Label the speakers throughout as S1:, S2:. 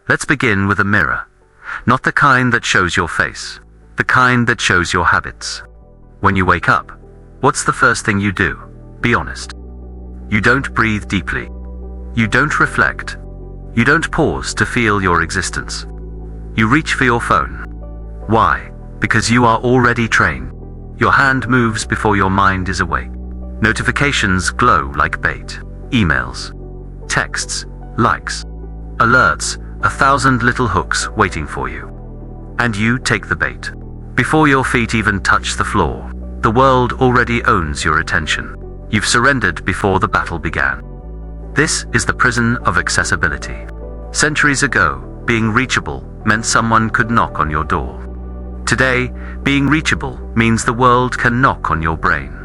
S1: Let's begin with a mirror. Not the kind that shows your face, the kind that shows your habits. When you wake up, what's the first thing you do? Be honest. You don't breathe deeply. You don't reflect. You don't pause to feel your existence. You reach for your phone. Why? Because you are already trained. Your hand moves before your mind is awake. Notifications glow like bait. Emails, texts, likes, alerts, 1,000 little hooks waiting for you. And you take the bait. Before your feet even touch the floor, the world already owns your attention. You've surrendered before the battle began. This is the prison of accessibility. Centuries ago, being reachable meant someone could knock on your door. Today, being reachable means the world can knock on your brain.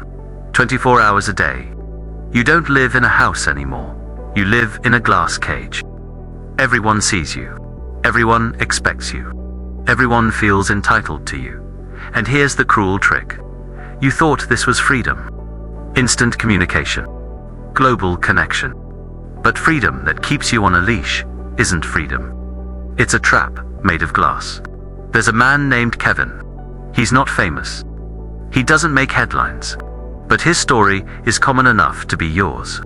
S1: 24 hours a day. You don't live in a house anymore. You live in a glass cage. Everyone sees you. Everyone expects you. Everyone feels entitled to you. And here's the cruel trick. You thought this was freedom. Instant communication. Global connection. But freedom that keeps you on a leash isn't freedom. It's a trap made of glass. There's a man named Kevin. He's not famous. He doesn't make headlines. But his story is common enough to be yours.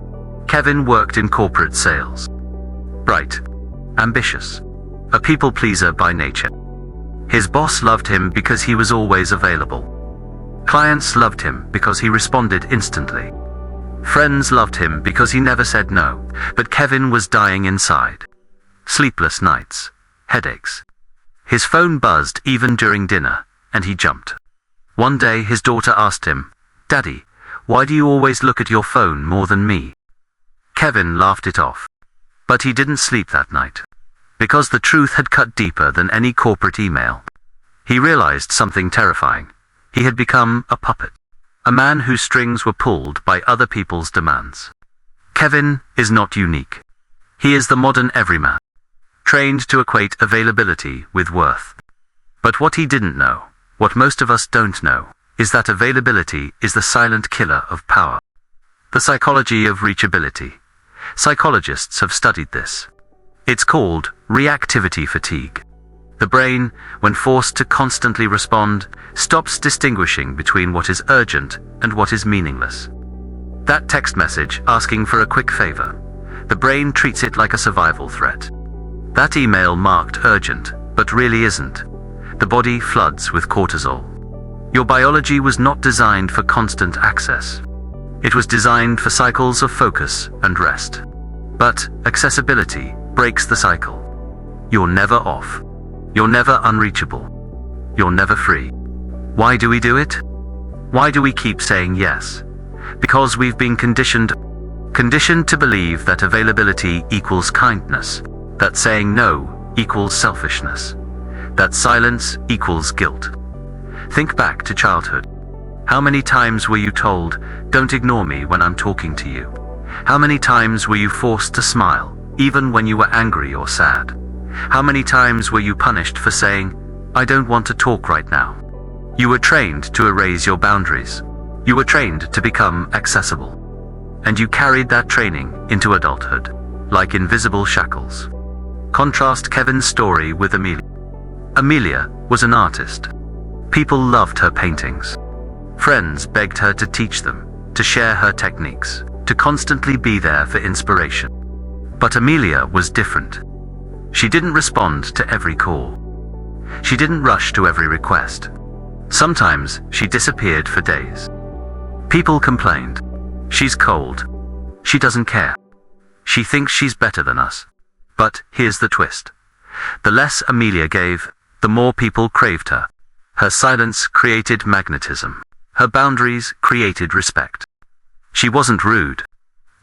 S1: Kevin worked in corporate sales. Bright. Ambitious. A people pleaser by nature. His boss loved him because he was always available. Clients loved him because he responded instantly. Friends loved him because he never said no, but Kevin was dying inside. Sleepless nights. Headaches. His phone buzzed even during dinner, and he jumped. One day his daughter asked him, "Daddy, why do you always look at your phone more than me?" Kevin laughed it off. But he didn't sleep that night. Because the truth had cut deeper than any corporate email. He realized something terrifying. He had become a puppet. A man whose strings were pulled by other people's demands. Kevin is not unique. He is the modern everyman. Trained to equate availability with worth. But what he didn't know, what most of us don't know, is that availability is the silent killer of power. The psychology of reachability. Psychologists have studied this. It's called reactivity fatigue. The brain, when forced to constantly respond, stops distinguishing between what is urgent and what is meaningless. That text message asking for a quick favor, the brain treats it like a survival threat. That email marked urgent, but really isn't. The body floods with cortisol. Your biology was not designed for constant access. It was designed for cycles of focus and rest. But accessibility breaks the cycle. You're never off. You're never unreachable. You're never free. Why do we do it? Why do we keep saying yes? Because we've been conditioned to believe that availability equals kindness, that saying no equals selfishness, that silence equals guilt. Think back to childhood. How many times were you told, "Don't ignore me when I'm talking to you"? How many times were you forced to smile, even when you were angry or sad? How many times were you punished for saying, "I don't want to talk right now"? You were trained to erase your boundaries. You were trained to become accessible. And you carried that training into adulthood, like invisible shackles. Contrast Kevin's story with Amelia. Amelia was an artist. People loved her paintings. Friends begged her to teach them, to share her techniques, to constantly be there for inspiration. But Amelia was different. She didn't respond to every call. She didn't rush to every request. Sometimes she disappeared for days. People complained. She's cold. She doesn't care. She thinks she's better than us. But here's the twist. The less Amelia gave, the more people craved her. Her silence created magnetism. Her boundaries created respect. She wasn't rude.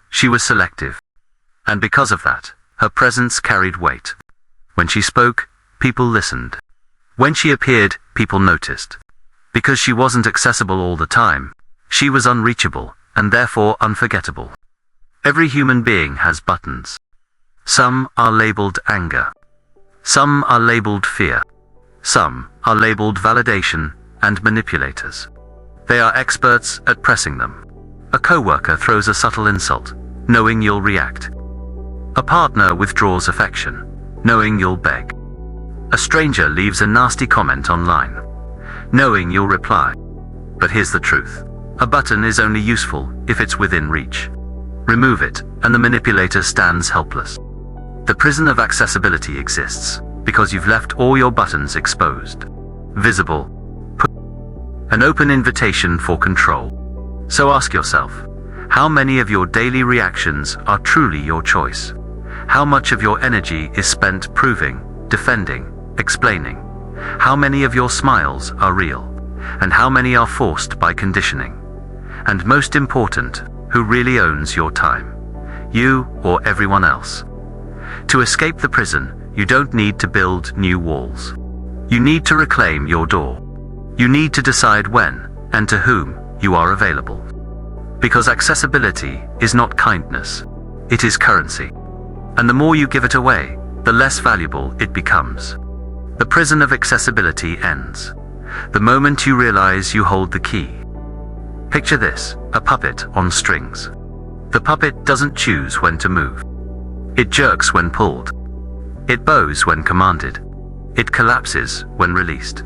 S1: She was selective. And because of that, her presence carried weight. When she spoke, people listened. When she appeared, people noticed. Because she wasn't accessible all the time, she was unreachable, and therefore unforgettable. Every human being has buttons. Some are labeled anger. Some are labeled fear. Some are labeled validation and manipulators. They are experts at pressing them. A coworker throws a subtle insult, knowing you'll react. A partner withdraws affection, knowing you'll beg. A stranger leaves a nasty comment online, knowing you'll reply. But here's the truth. A button is only useful if it's within reach. Remove it, and the manipulator stands helpless. The prison of accessibility exists because you've left all your buttons exposed, visible, an open invitation for control. So ask yourself, how many of your daily reactions are truly your choice? How much of your energy is spent proving, defending, explaining? How many of your smiles are real? And how many are forced by conditioning? And most important, who really owns your time? You or everyone else? To escape the prison, you don't need to build new walls. You need to reclaim your door. You need to decide when and to whom you are available. Because accessibility is not kindness, it is currency. And the more you give it away, the less valuable it becomes. The prison of accessibility ends the moment you realize you hold the key. Picture this, a puppet on strings. The puppet doesn't choose when to move. It jerks when pulled. It bows when commanded. It collapses when released.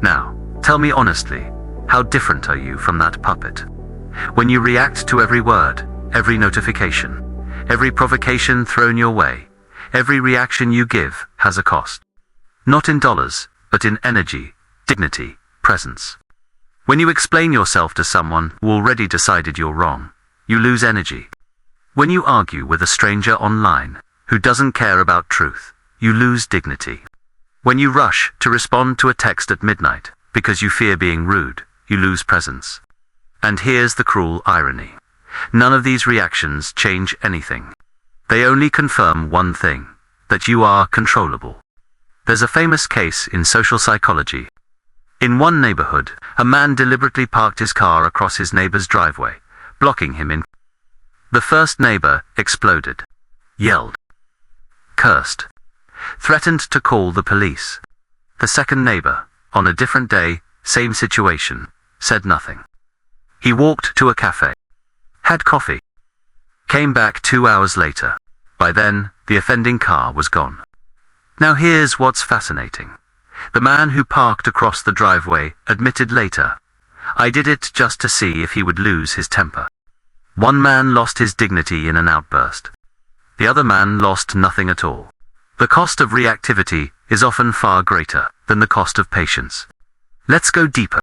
S1: Now, tell me honestly, how different are you from that puppet? When you react to every word, every notification, every provocation thrown your way, every reaction you give has a cost. Not in dollars, but in energy, dignity, presence. When you explain yourself to someone who already decided you're wrong, you lose energy. When you argue with a stranger online who doesn't care about truth, you lose dignity. When you rush to respond to a text at midnight because you fear being rude, you lose presence. And here's the cruel irony. None of these reactions change anything. They only confirm one thing, that you are controllable. There's a famous case in social psychology. In one neighborhood, a man deliberately parked his car across his neighbor's driveway, blocking him in. The first neighbor exploded, yelled, cursed, threatened to call the police. The second neighbor, on a different day, same situation, said nothing. He walked to a cafe, had coffee, came back 2 hours later. By then, the offending car was gone. Now here's what's fascinating. The man who parked across the driveway admitted later, "I did it just to see if he would lose his temper." One man lost his dignity in an outburst. The other man lost nothing at all. The cost of reactivity is often far greater than the cost of patience. Let's go deeper.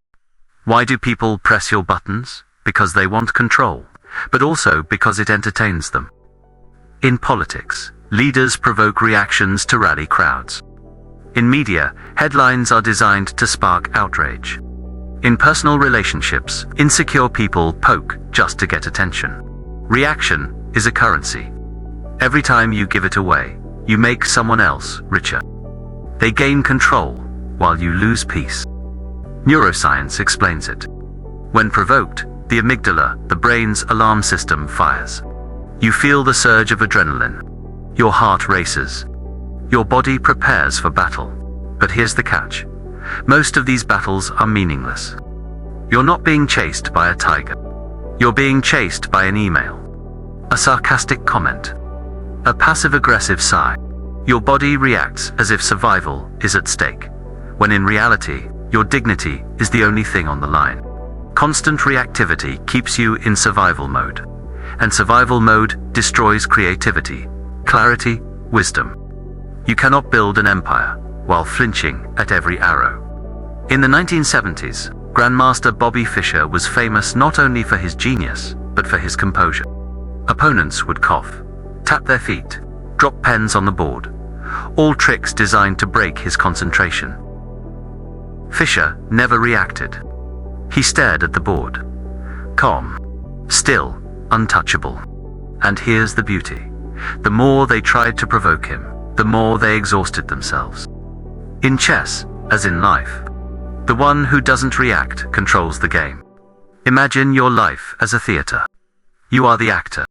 S1: Why do people press your buttons? Because they want control, but also because it entertains them. In politics, leaders provoke reactions to rally crowds. In media, headlines are designed to spark outrage. In personal relationships, insecure people poke just to get attention. Reaction is a currency. Every time you give it away, you make someone else richer. They gain control while you lose peace. Neuroscience explains it. When provoked, the amygdala, the brain's alarm system, fires. You feel the surge of adrenaline. Your heart races. Your body prepares for battle. But here's the catch. Most of these battles are meaningless. You're not being chased by a tiger. You're being chased by an email, a sarcastic comment, a passive-aggressive sigh. Your body reacts as if survival is at stake, when in reality, your dignity is the only thing on the line. Constant reactivity keeps you in survival mode, and survival mode destroys creativity, clarity, wisdom. You cannot build an empire while flinching at every arrow. In the 1970s, Grandmaster Bobby Fischer was famous not only for his genius, but for his composure. Opponents would cough, tap their feet, drop pens on the board, all tricks designed to break his concentration. Fischer never reacted. He stared at the board, calm, still, untouchable. And here's the beauty. The more they tried to provoke him, the more they exhausted themselves. In chess, as in life, the one who doesn't react controls the game. Imagine your life as a theater. You are the actor.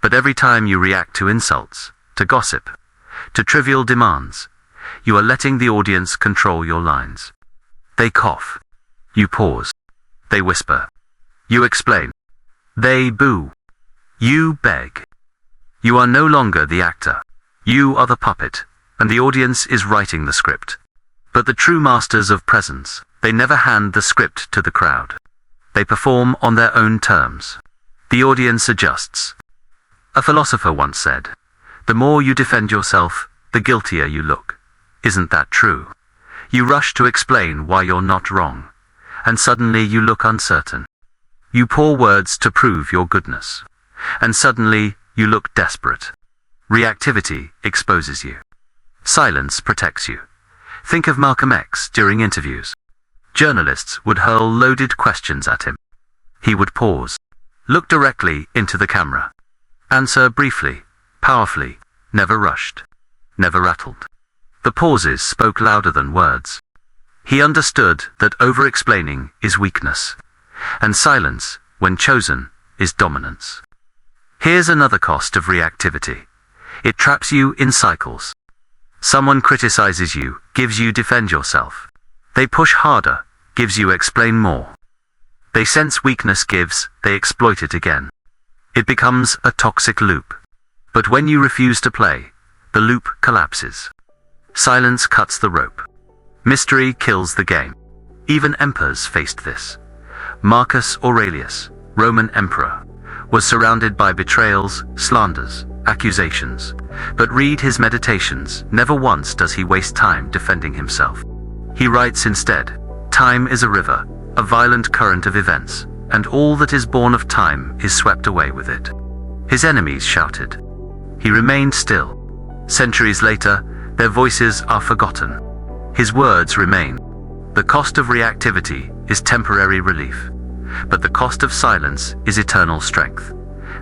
S1: But every time you react to insults, to gossip, to trivial demands, you are letting the audience control your lines. They cough. You pause. They whisper. You explain. They boo. You beg. You are no longer the actor. You are the puppet, and the audience is writing the script. But the true masters of presence, they never hand the script to the crowd. They perform on their own terms. The audience adjusts. A philosopher once said, "The more you defend yourself, the guiltier you look." Isn't that true? You rush to explain why you're not wrong, and suddenly you look uncertain. You pour words to prove your goodness, and suddenly you look desperate. Reactivity exposes you. Silence protects you. Think of Malcolm X during interviews. Journalists would hurl loaded questions at him. He would pause, look directly into the camera, answer briefly, powerfully, never rushed, never rattled. The pauses spoke louder than words. He understood that over-explaining is weakness, and silence, when chosen, is dominance. Here's another cost of reactivity. It traps you in cycles. Someone criticizes you, gives you defend yourself. They push harder, gives you explain more. They sense weakness gives, they exploit it again. It becomes a toxic loop. But when you refuse to play, the loop collapses. Silence cuts the rope. Mystery kills the game. Even emperors faced this. Marcus Aurelius, Roman emperor, was surrounded by betrayals, slanders, accusations. But read his meditations, never once does he waste time defending himself. He writes instead, "Time is a river, a violent current of events, and all that is born of time is swept away with it." His enemies shouted. He remained still. Centuries later, their voices are forgotten. His words remain. The cost of reactivity is temporary relief, but the cost of silence is eternal strength.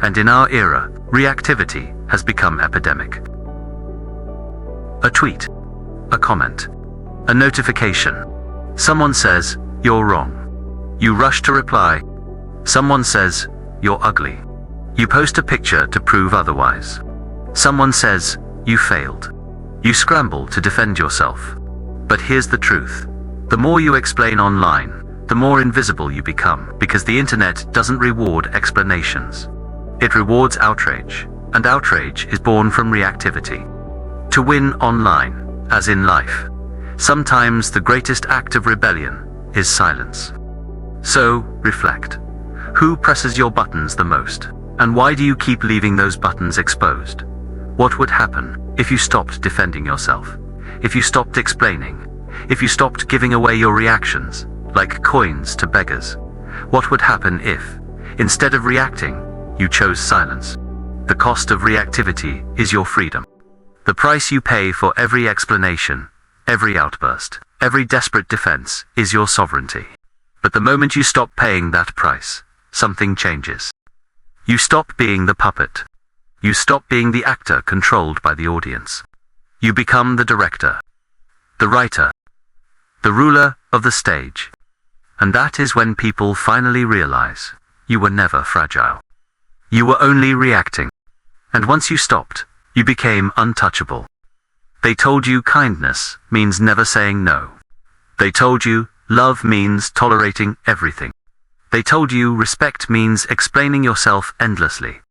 S1: And in our era, reactivity has become epidemic. A tweet, a comment, a notification. Someone says, "You're wrong." You rush to reply. Someone says, "You're ugly." You post a picture to prove otherwise. Someone says, "You failed." You scramble to defend yourself. But here's the truth. The more you explain online, the more invisible you become, because the internet doesn't reward explanations. It rewards outrage, and outrage is born from reactivity. To win online, as in life, sometimes the greatest act of rebellion is silence. So, reflect. Who presses your buttons the most? And why do you keep leaving those buttons exposed? What would happen if you stopped defending yourself? If you stopped explaining? If you stopped giving away your reactions, like coins to beggars? What would happen if, instead of reacting, you chose silence? The cost of reactivity is your freedom. The price you pay for every explanation, every outburst, every desperate defense is your sovereignty. But the moment you stop paying that price, something changes. You stop being the puppet. You stop being the actor controlled by the audience. You become the director, the writer, the ruler of the stage. And that is when people finally realize you were never fragile. You were only reacting. And once you stopped, you became untouchable. They told you kindness means never saying no. They told you love means tolerating everything. They told you respect means explaining yourself endlessly.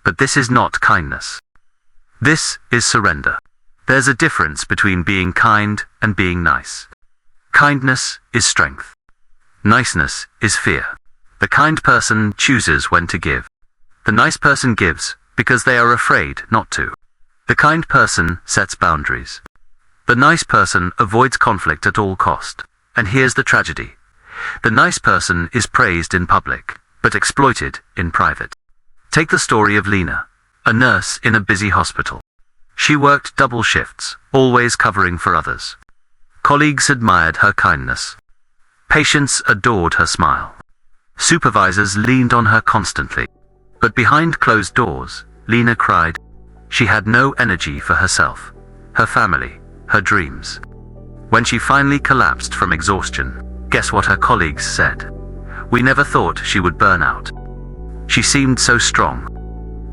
S1: But this is not kindness. This is surrender. There's a difference between being kind and being nice. Kindness is strength. Niceness is fear. The kind person chooses when to give. The nice person gives because they are afraid not to. The kind person sets boundaries. The nice person avoids conflict at all cost. And here's the tragedy. The nice person is praised in public, but exploited in private. Take the story of Lena, a nurse in a busy hospital. She worked double shifts, always covering for others. Colleagues admired her kindness. Patients adored her smile. Supervisors leaned on her constantly. But behind closed doors, Lena cried. She had no energy for herself, her family, her dreams. When she finally collapsed from exhaustion, guess what her colleagues said? "We never thought she would burn out. She seemed so strong."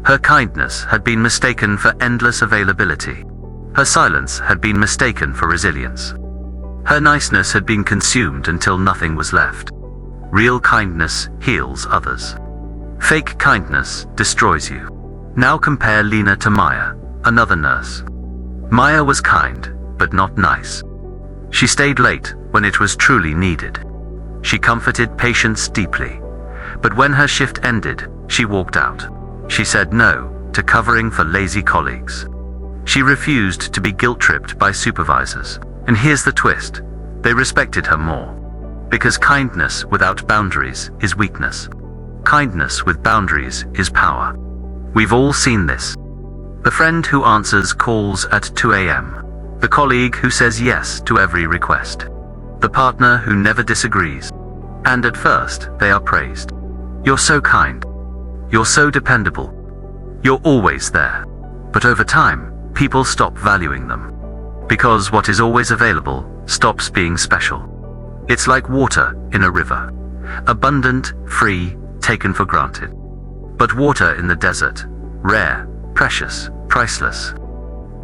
S1: Her kindness had been mistaken for endless availability. Her silence had been mistaken for resilience. Her niceness had been consumed until nothing was left. Real kindness heals others. Fake kindness destroys you. Now compare Lena to Maya, another nurse. Maya was kind, but not nice. She stayed late when it was truly needed. She comforted patients deeply. But when her shift ended, she walked out. She said no to covering for lazy colleagues. She refused to be guilt-tripped by supervisors. And here's the twist: they respected her more. Because kindness without boundaries is weakness. Kindness with boundaries is power. We've all seen this. The friend who answers calls at 2 a.m. The colleague who says yes to every request. The partner who never disagrees. And at first, they are praised. You're so kind. You're so dependable. You're always there. But over time, people stop valuing them. Because what is always available stops being special. It's like water in a river. Abundant, free, taken for granted. But water in the desert, rare, precious, priceless.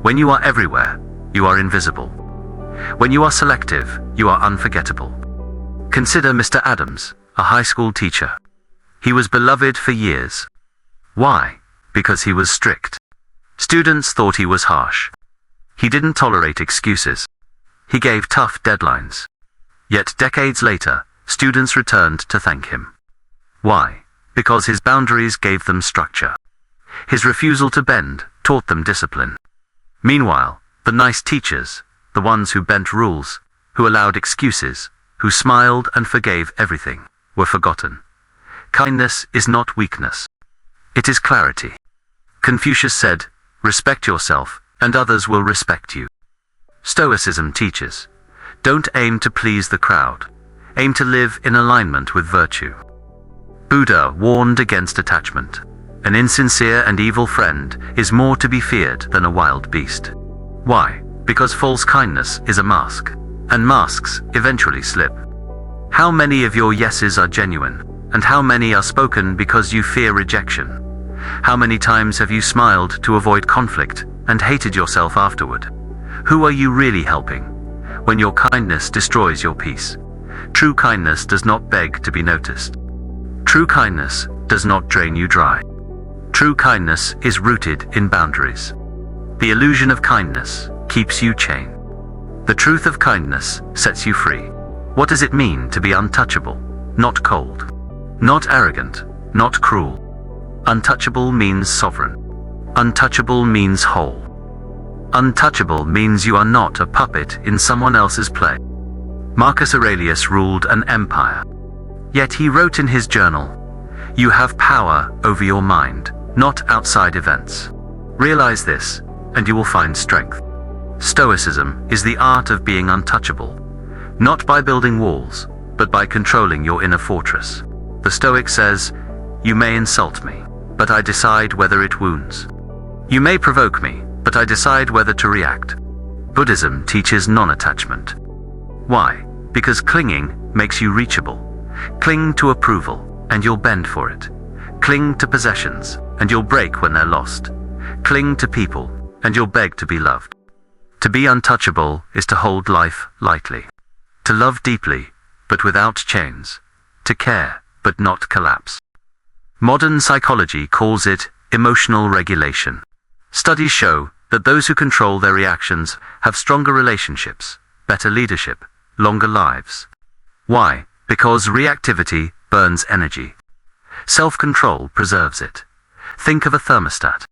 S1: When you are everywhere, you are invisible. When you are selective, you are unforgettable. Consider Mr. Adams, a high school teacher. He was beloved for years. Why? Because he was strict. Students thought he was harsh. He didn't tolerate excuses. He gave tough deadlines. Yet decades later, students returned to thank him. Why? Because his boundaries gave them structure. His refusal to bend taught them discipline. Meanwhile, the nice teachers, the ones who bent rules, who allowed excuses, who smiled and forgave everything, were forgotten. Kindness is not weakness. It is clarity. Confucius said, "Respect yourself, and others will respect you." Stoicism teaches, don't aim to please the crowd. Aim to live in alignment with virtue. Buddha warned against attachment. An insincere and evil friend is more to be feared than a wild beast. Why? Because false kindness is a mask, and masks eventually slip. How many of your yeses are genuine, and how many are spoken because you fear rejection? How many times have you smiled to avoid conflict and hated yourself afterward? Who are you really helping? When your kindness destroys your peace. True kindness does not beg to be noticed. True kindness does not drain you dry. True kindness is rooted in boundaries. The illusion of kindness keeps you chained. The truth of kindness sets you free. What does it mean to be untouchable? Not cold. Not arrogant. Not cruel. Untouchable means sovereign. Untouchable means whole. Untouchable means you are not a puppet in someone else's play. Marcus Aurelius ruled an empire. Yet he wrote in his journal, "You have power over your mind, not outside events. Realize this, and you will find strength." Stoicism is the art of being untouchable, not by building walls, but by controlling your inner fortress. The Stoic says, "You may insult me, but I decide whether it wounds. You may provoke me, but I decide whether to react." Buddhism teaches non-attachment. Why? Because clinging makes you reachable. Cling to approval, and you'll bend for it. Cling to possessions, and you'll break when they're lost. Cling to people, and you'll beg to be loved. To be untouchable is to hold life lightly. To love deeply, but without chains. To care, but not collapse. Modern psychology calls it emotional regulation. Studies show that those who control their reactions have stronger relationships, better leadership, longer lives. Why? Because reactivity burns energy. Self-control preserves it. Think of a thermostat.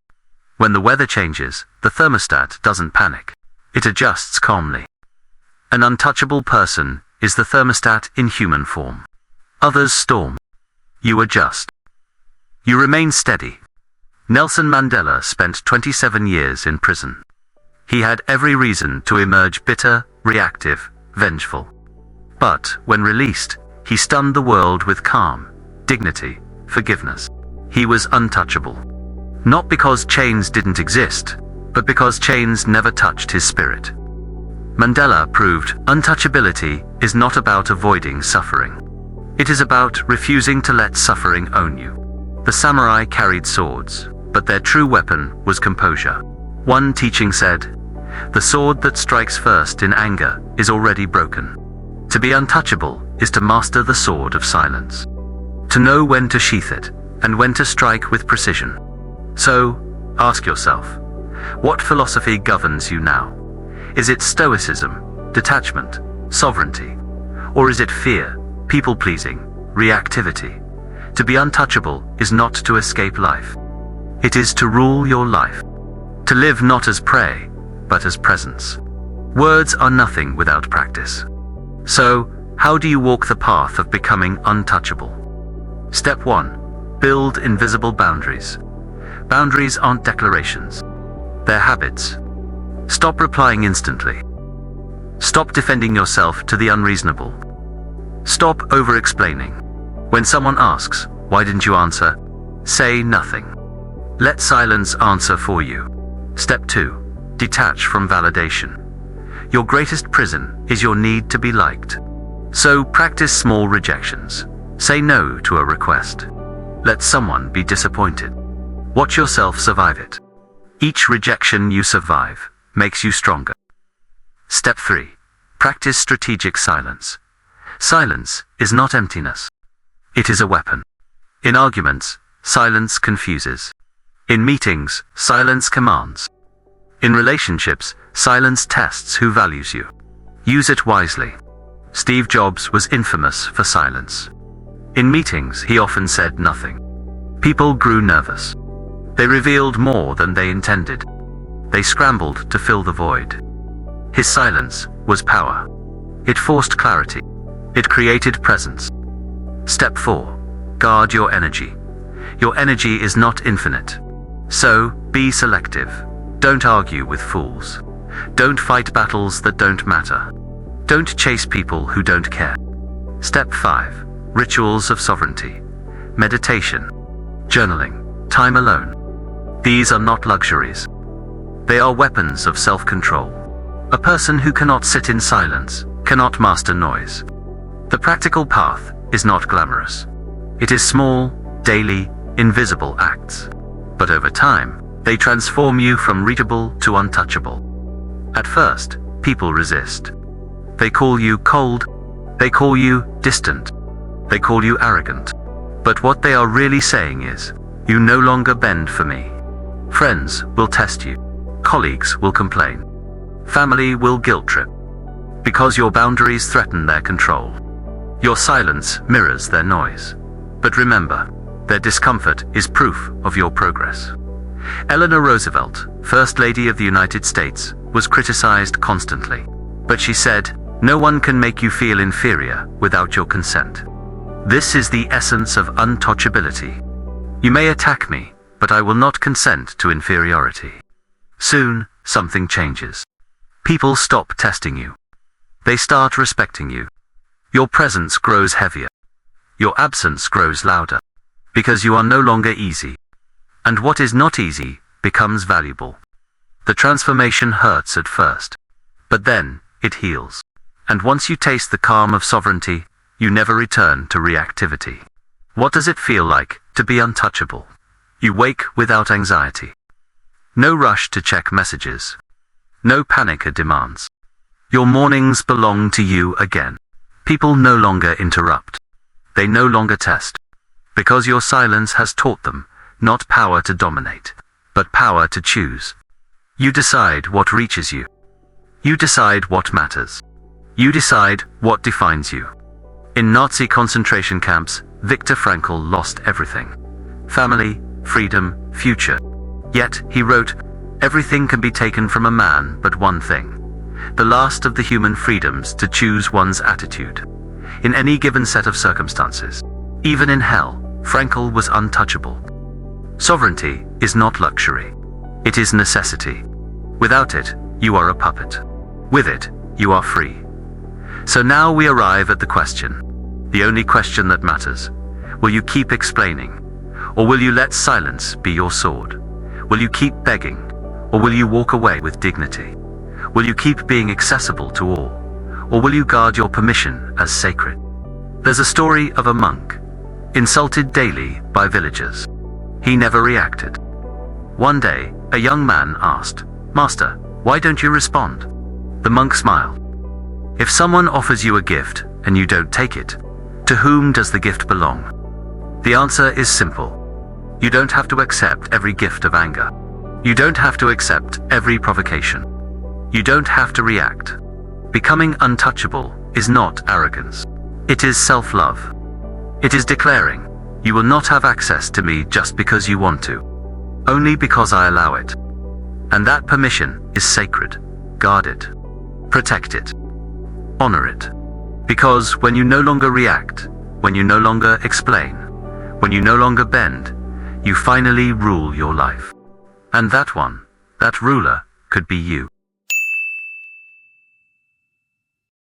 S1: When the weather changes, the thermostat doesn't panic. It adjusts calmly. An untouchable person is the thermostat in human form. Others storm. You adjust. You remain steady. Nelson Mandela spent 27 years in prison. He had every reason to emerge bitter, reactive, vengeful. But, when released, he stunned the world with calm, dignity, forgiveness. He was untouchable. Not because chains didn't exist, but because chains never touched his spirit. Mandela proved untouchability is not about avoiding suffering. It is about refusing to let suffering own you. The samurai carried swords, but their true weapon was composure. One teaching said, "The sword that strikes first in anger is already broken." To be untouchable is to master the sword of silence. To know when to sheath it, and when to strike with precision. So, ask yourself, What philosophy governs you now? Is it stoicism, detachment, sovereignty? Or is it fear, people-pleasing, reactivity? To be untouchable is not to escape life. It is to rule your life. To live not as prey, but as presence. Words are nothing without practice. So, how do you walk the path of becoming untouchable? Step 1. Build invisible boundaries. Boundaries aren't declarations. They're habits. Stop replying instantly. Stop defending yourself to the unreasonable. Stop over-explaining. When someone asks, "Why didn't you answer?" say nothing. Let silence answer for you. Step 2. Detach from validation. Your greatest prison is your need to be liked. So practice small rejections. Say no to a request. Let someone be disappointed. Watch yourself survive it. Each rejection you survive makes you stronger. Step 3. Practice strategic silence. Silence is not emptiness. It is a weapon. In arguments, silence confuses. In meetings, silence commands. In relationships, silence tests who values you. Use it wisely. Steve Jobs was infamous for silence. In meetings, he often said nothing. People grew nervous. They revealed more than they intended. They scrambled to fill the void. His silence was power. It forced clarity. It created presence. Step 4. Guard your energy. Your energy is not infinite. So, be selective. Don't argue with fools. Don't fight battles that don't matter. Don't chase people who don't care. Step 5. Rituals of sovereignty. Meditation. Journaling. Time alone. These are not luxuries. They are weapons of self-control. A person who cannot sit in silence cannot master noise. The practical path is not glamorous. It is small, daily, invisible acts. But over time, they transform you from readable to untouchable. At first, people resist. They call you cold. They call you distant. They call you arrogant. But what they are really saying is, you no longer bend for me. Friends will test you. Colleagues will complain. Family will guilt trip. Because your boundaries threaten their control. Your silence mirrors their noise. But remember, their discomfort is proof of your progress. Eleanor Roosevelt, First Lady of the United States, was criticized constantly. But she said, "No one can make you feel inferior without your consent." This is the essence of untouchability. You may attack me, but I will not consent to inferiority. Soon, something changes. People stop testing you. They start respecting you. Your presence grows heavier. Your absence grows louder. Because you are no longer easy. And what is not easy becomes valuable. The transformation hurts at first. But then, it heals. And once you taste the calm of sovereignty, you never return to reactivity. What does it feel like to be untouchable? You wake without anxiety. No rush to check messages. No panic at demands. Your mornings belong to you again. People no longer interrupt. They no longer test. Because your silence has taught them, not power to dominate, but power to choose. You decide what reaches you. You decide what matters. You decide what defines you. In Nazi concentration camps, Viktor Frankl lost everything. Family, freedom, future. Yet, he wrote, "Everything can be taken from a man but one thing. The last of the human freedoms to choose one's attitude. In any given set of circumstances. Even in hell, Frankl was untouchable." Sovereignty is not luxury. It is necessity. Without it, you are a puppet. With it, you are free. So now we arrive at the question. The only question that matters. Will you keep explaining? Or will you let silence be your sword? Will you keep begging? Or will you walk away with dignity? Will you keep being accessible to all? Or will you guard your permission as sacred? There's a story of a monk, insulted daily by villagers. He never reacted. One day, a young man asked, "Master, why don't you respond?" The monk smiled. "If someone offers you a gift and you don't take it, to whom does the gift belong?" The answer is simple. You don't have to accept every gift of anger. You don't have to accept every provocation. You don't have to react. Becoming untouchable is not arrogance. It is self-love. It is declaring, you will not have access to me just because you want to. Only because I allow it. And that permission is sacred. Guard it. Protect it. Honor it. Because when you no longer react, when you no longer explain, when you no longer bend, you finally rule your life. And that one, that ruler, could be you.